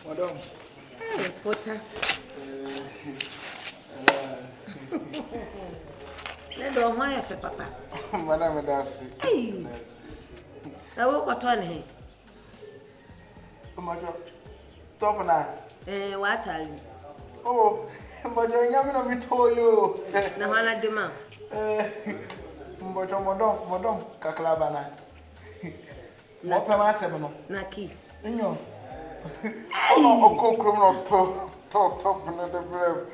Madam. Hey, POTA. Let go my for papa. Madam, that's it. Hey. I walk on him. Oh my God. Top now. What are you? Oh, but you're not me told you. No one at the man. But your madam, Kakalabana. What am I Naki. No. Oh, criminal talk, another breath.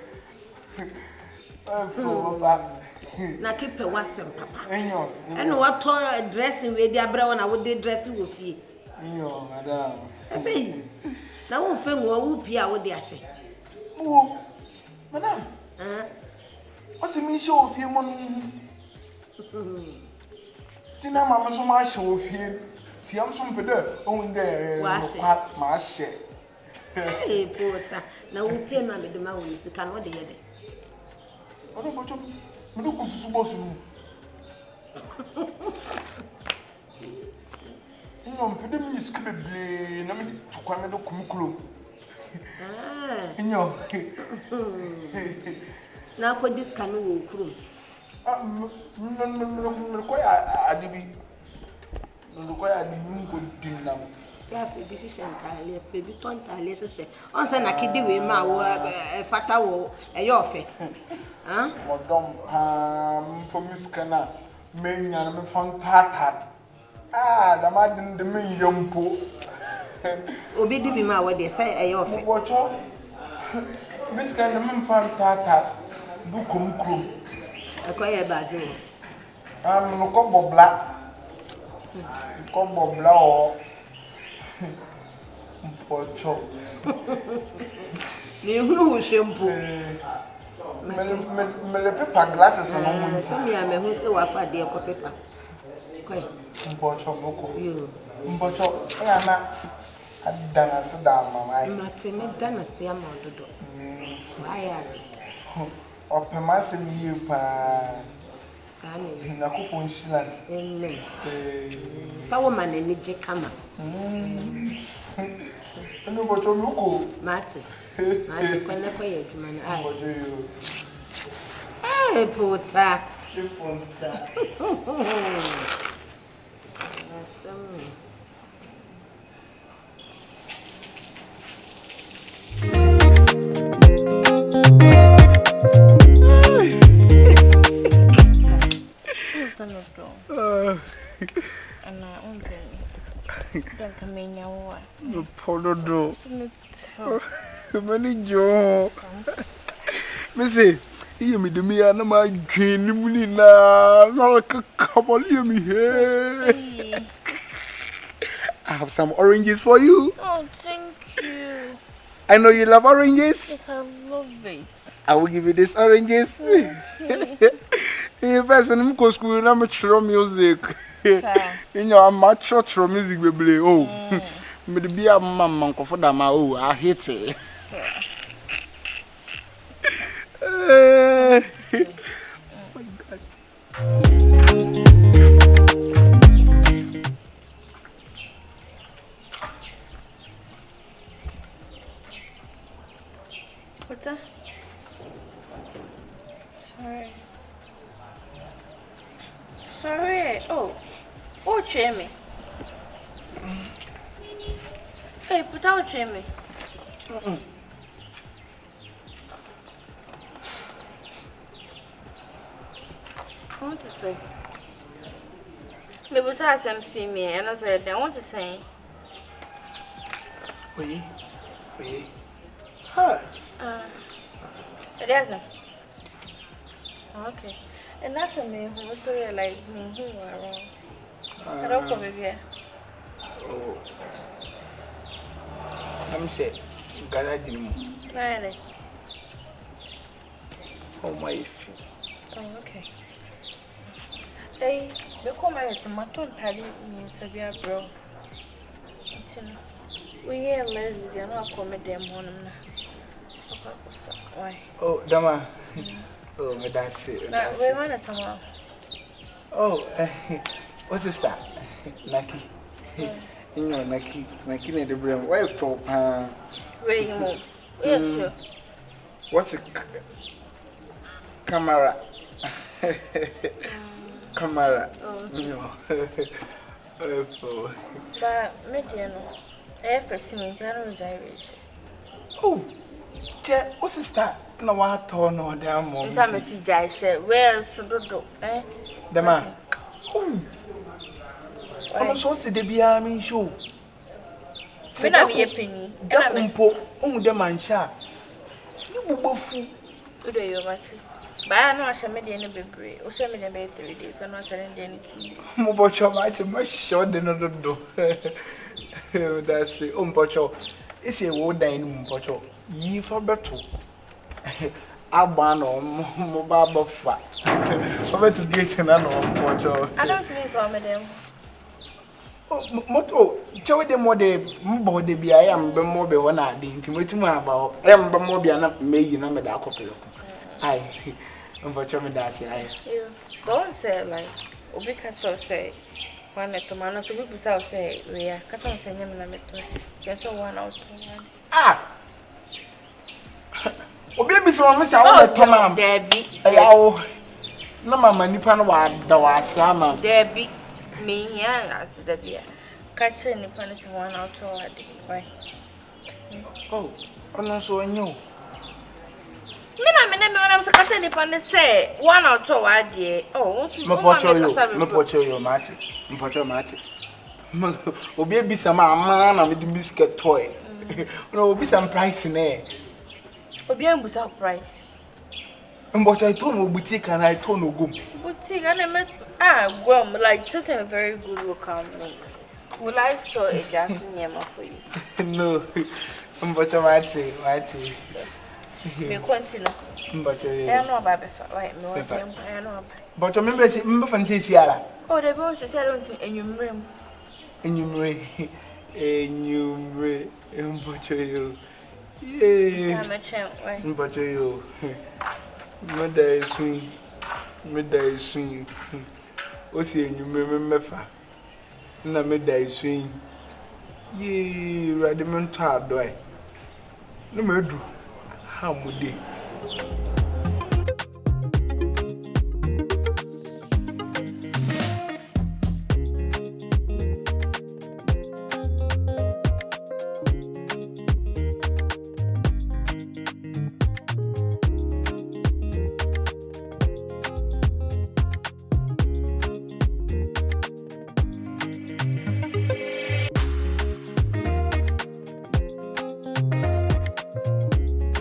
Naki pe wasem papa. And what toy dressing with their brown I would dressing with you. No, madam. Hey, now won't film whoop here with the ashe. Oh, madam. What's the mean show of him? Dinner, mamma, so much show of him. See, I'm some better. Oh, there, my share. Hey, POTA. Now we pay mammy the man with the can what they had. What about you? Look, who's supposed to no, put them in the script. Let me to come and come. No, now put this canoe crew. No, quite a debit. No, quite a good dinner. Yeah, for decision, Talia, for the ton, Talia, say, on San Akidi, we ma fata wo a yofe. Huh? Madame, for Miss Cana, men and found Tata. The man the me young po. Obedi be ma what they say a yofe. Watch out. Miss Cana, men found Tata. Do come. Acquire bad. No combo black. Combo blow. Pocho. You shampoo. Me paper glasses and some young who say what for dear paper. Quite. Pocho boko. You. Pocho. I am done sit down, mamma. Martin, done a siam on the door. Why ask? Or permassing you, pa. Sanny, in a coupon shilling. Amen. So woman in the jacama. No, but you look. Martin, Martin, when I pay you, man. Hey, POTA. And I won't don't come in your No, Podo. Many Joe. Missy, you me the me and my green munina. Not a couple of me here. I have some oranges for you. Oh, thank you. I know you love oranges. Yes, I love it. I will give you these oranges. If I send him to school, I'm a music. You know, I'm much church music, baby. Oh, maybe a mamma for them. Oh, I hate it. What's that? Sorry. Oh, trim me. Hey, put out trim me. I want to say. Maybe I some female, and I said, I want to say. Wait. Huh? It doesn't. Okay. And that's a man who was so like me who are wrong. I don't come here. Oh. I'm saying, garage. Really? Oh, my. Oh, okay. Hey, become my tomato tally means severe bro. We are lesbians, you're not coming them on. Why? Oh, Dama. Oh, my that's it. We want it tomorrow. Oh, what's this that? Naki. You know, Naki need the brain. Why for Wait, Mom. Yes, sure. What's a camera? Camera. No. But, Mediano, I have a cemetery gyration. Oh, what's the start? No, I told no damn mom. Time I see gyration. Where's the eh? The man. Oh, I'm so sick. The Biami show. When I be a penny, that umpo, the man sharp. You both. Do you matter? But I know I shall make any baby. Or shall make them 3 days. I'm not selling anything. Mobocho might much short than another door. That's the umpocho. It's a wood dining umpocho. Ye for better. Abano, mobile fat. Over to get another umpocho. I don't think for madam. Moto, show them what they mbody be. I am more when I didn't wait to my about. I am more be enough made you number that couple. Aye, unfortunately, that's it. You don't say like, Obi Catcher say, one at the man of the people say, we are cutting saying him and just 1 out. Ah! Obi so I'm say I want to come Debbie. Ayo. No mama nipa no wa da wa asama. Debbie. Me here as Debbie. Catcher nipa no say 1 out or why? Oh, ono so anyo. Me na me catcher nipa no say 1 out or adie. Oh, me pocho yo mate. Me pocho mate. Obi bi sama ama na me di biscuit toy. No obi some price na. Obi am busa price. But I told no boutique and I told no go. Boutique and I met well like taking a very good look at me. Would like to adjust for you. No. But mate. Me continue. But I know about right no I know. But remember fan say siara. Oh the boss say I don't enumerate. Enumerate mbocho yo. Yeah. Mbocho yo. Medai swing. Osi enumerate mefa. Na medai swing. Ye radiment hard doy. No me do. How mude?